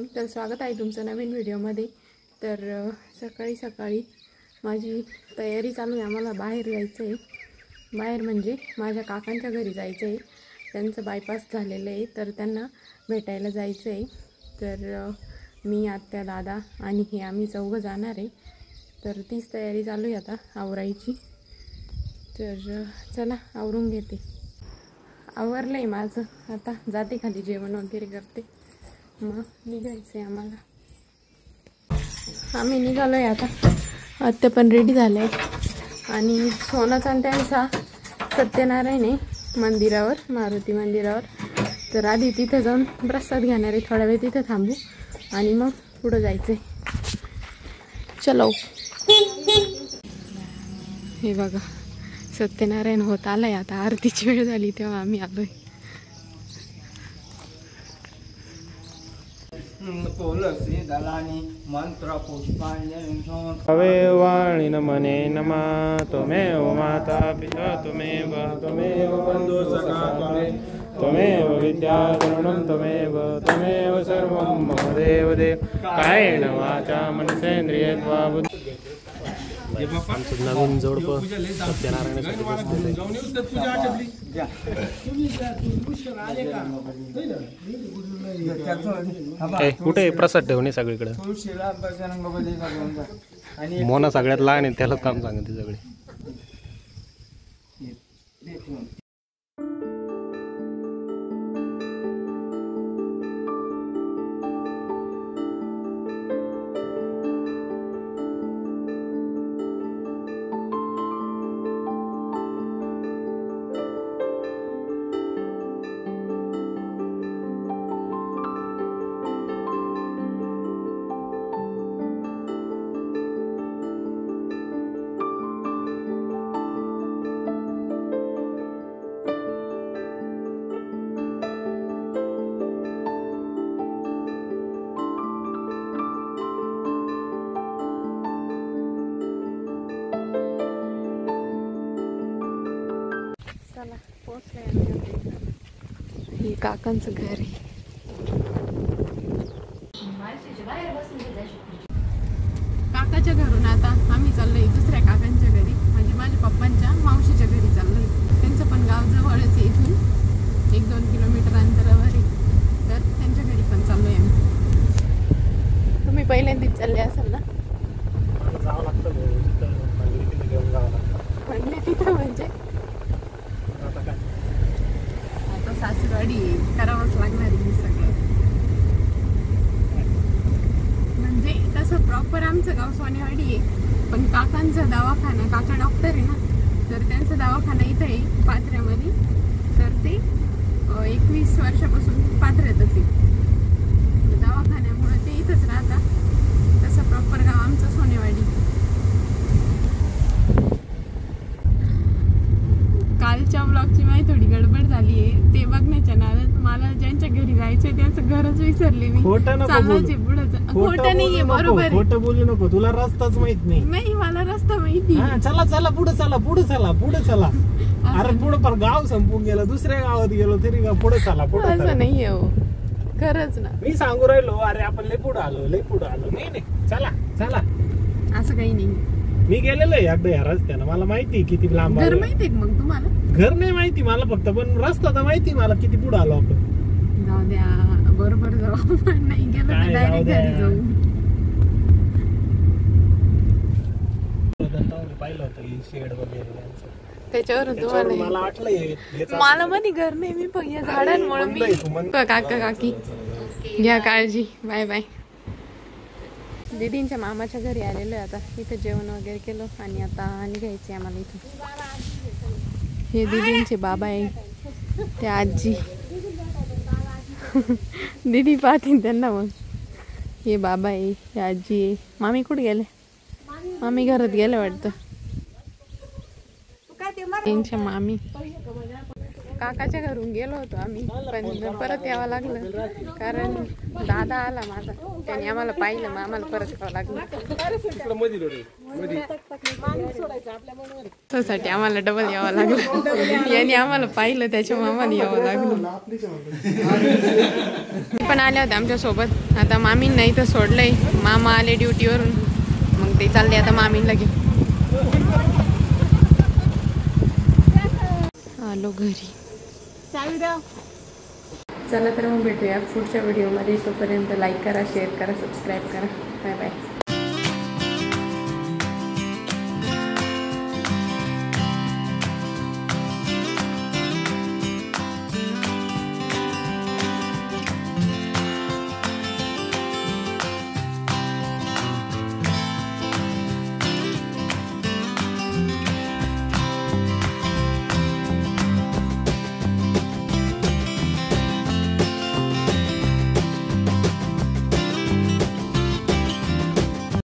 Morning. तर स्वागत आहे तुमचं नवीन व्हिडिओमध्ये. तर सकाळी सकाळी माझी तयारी चालू आहे. आम्हाला बाहेर जायचं आहे. बाहेर म्हणजे माझ्या काकांच्या घरी जायचं आहे. त्यांचं बायपास झालेलं आहे तर त्यांना भेटायला जायचं आहे. तर मी, आत्या, दादा आणि हे आम्ही चौघं जाणार आहे. तर तीच तयारी चालू आहे आता आवरायची. तर चला आवरून घेते. आवरलं आहे माझं. आता जाते खाली, जेवण वगैरे करते, मग निघायचं आहे आम्हाला. आम्ही निघालो आहे आता. आत्या पण रेडी झालं आहे. आणि सोनाचा त्यांचा सत्यनारायण आहे मंदिरावर, मारुती मंदिरावर. तर आधी तिथं जाऊन प्रसाद घेणार आहे. थोडा वेळ तिथं थांबू आणि मग पुढं जायचं आहे. चलो. हे बघा, सत्यनारायण होत आलंय आता. आरतीची वेळ झाली तेव्हा आम्ही आलोय. हवे वाणी नमने नमा त्वमेव माता पिता त्वमेव बंधु सखा त्वमेव विद्या तरुणं त्वमेव सर्वं मम देव देव. कायेन वाचा मनसेंद्रियेर्वा बुद्धी. आमचं नवीन जोडपं सत्यनारायणासाठी कुठे प्रसाद ठेवणे सगळीकडे. मोना सगळ्यात लहान आहे, त्यालाच काम सांगते सगळे. हे काकांचं घर आहे. काकाच्या घरून आता आम्ही चाललोय दुसऱ्या काकांच्या घरी, म्हणजे माझ्या पप्पांच्या मावशीच्या घरी चाललोय. त्यांचं पण गाव जवळच आहे, इथून 1-2 किलोमीटर अंतरावर आहे. तर त्यांच्या घरी पण चाललोय आम्ही. तुम्ही पहिल्यांदाच चालले असाल ना? म्हणले तिथं म्हणजे आता सासूरवाडी करावंच लागणार आहे सगळं. म्हणजे तसं प्रॉपर आमचं गाव सोनेवाडी आहे, पण काकांचा दवाखाना, काका डॉक्टर आहे ना, तर त्यांचा दवाखाना इथं आहे पात्र्यामध्ये. तर ते 21 वर्षापासून पात्र्यातच आहे. दवाखान्यामुळे ते इथंच राहतात. तसं प्रॉपर गाव आमचं सोनेवाडी. कालच्या ब्लॉगची माहिती थोडी गडबड झाली आहे. ते बघण्याच्या नादात मला ज्यांच्या घरी जायचंय त्यांचं घरच विसरले मी. खोटं नाहीये, बरोबर. खोटं बोलू नको, तुला रस्ताच माहित नाही. नाही, मला रस्ता माहिती. चला चला पुढे चला, पुढे चला, पुढे चला. अरे पुढे पर गाव संपून गेलं, दुसऱ्या गावात गेलो तरी पुढे चला, पुढे. असं नाहीये हो, खरंच ना. मी सांगू राहिलो, अरे आपण लय पुढे आलो, लय पुढे आलो. नाही चला चला. असं काही नाही. मी गेलेलो आहे एकदा या रस्त्यानं, मला माहिती किती लांब. घर माहिती मग तुम्हाला? घर नाही माहिती मला फक्त, पण रस्ता तर माहिती मला किती पुढे आलो आपण. जाऊ द्या, बरोबर जाऊ. नाही गेलो तर डायरेक्ट घरी जाऊ. पाहिलं होतं शेड वगैरे, त्याच्यावरून तुम्हाला मला वाटलं. मला मध्ये घर नाही, मी पण या झाडांमुळे मी. काका काकी घ्या काळजी. Bye bye. दीदींच्या मामाच्या घरी आलेलो आहे आता. इथं जेवण वगैरे केलं आणि आता निघायचं आहे आम्हाला इथून. हे दीदींचे बाबा आहे, ते आजी. दीदी पाहतील त्यांना मग. हे बाबा आहे, हे आजी आहे. मामी कुठे गेले? मामी घरात गेले वाटतं. त्यांच्या मामी काकाच्या घरून गेलो होतो आम्ही, पण परत यावं लागलं कारण दादा आला माझा, त्याने आम्हाला पाहिलं, मग आम्हाला परत यावं लागलं. त्यासाठी आम्हाला डबल यावं लागलं. याने आम्हाला पाहिलं त्याच्यामुळे आम्हाला यावं लागलं. पण आल्या होत्या आमच्या सोबत. आता मामींना इथं सोडलंय, मामा आले ड्युटीवरून, मग ते चालले आता मामींना घेऊन. आलो घरी. चला तर मग भेटूया पुढच्या व्हिडिओमध्ये. तोपर्यंत लाईक करा, शेअर करा, सबस्क्राईब करा. Bye bye.